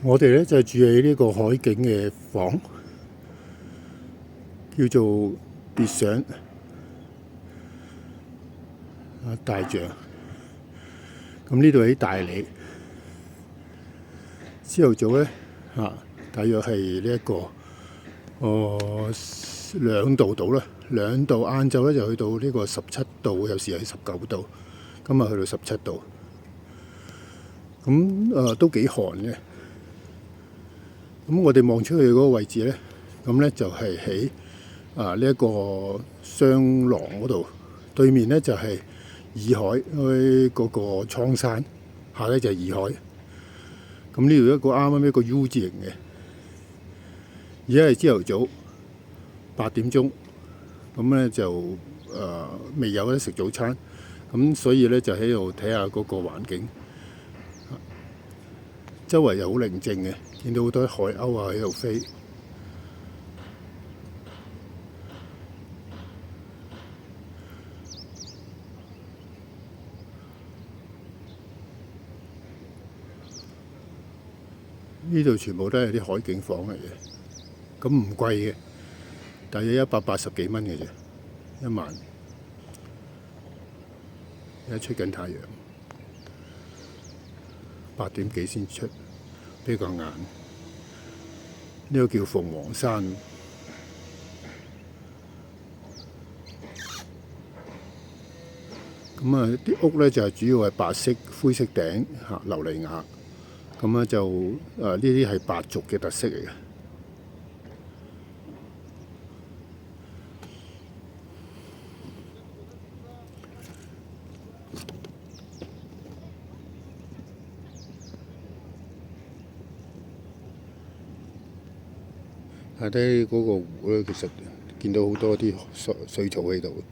我哋咧就住喺呢個海景嘅房，叫做別想大象。咁呢度喺大理，朝頭早咧大約係呢一個2度到啦，2度。晏晝咧就去到呢個17度，有時係19度，今日去到17度。咁都幾寒嘅。咁我哋望出去嗰個位置咧，咁咧就係喺呢一個雙廊嗰度，對面咧就係洱海，嗰個蒼山下咧就係洱海。咁呢度一個啱啱一個 U 字形嘅，而家係朝頭早8點鐘，咁咧就未有得食早餐，咁所以咧就喺度睇下嗰個環境，周圍又好寧靜嘅，見到好多海鷗喺度飛。呢度全部都係啲海景房嚟嘅，咁唔貴嘅，大約180幾蚊嘅啫，1晚。而家出緊太陽，8點幾先出，比較晏。呢個叫鳳凰山。咁啲屋咧就係主要係白色、灰色頂琉璃瓦。咁咧就呢啲係白族嘅特色嚟嘅。下低嗰個湖咧，其實見到好多啲水草喺度。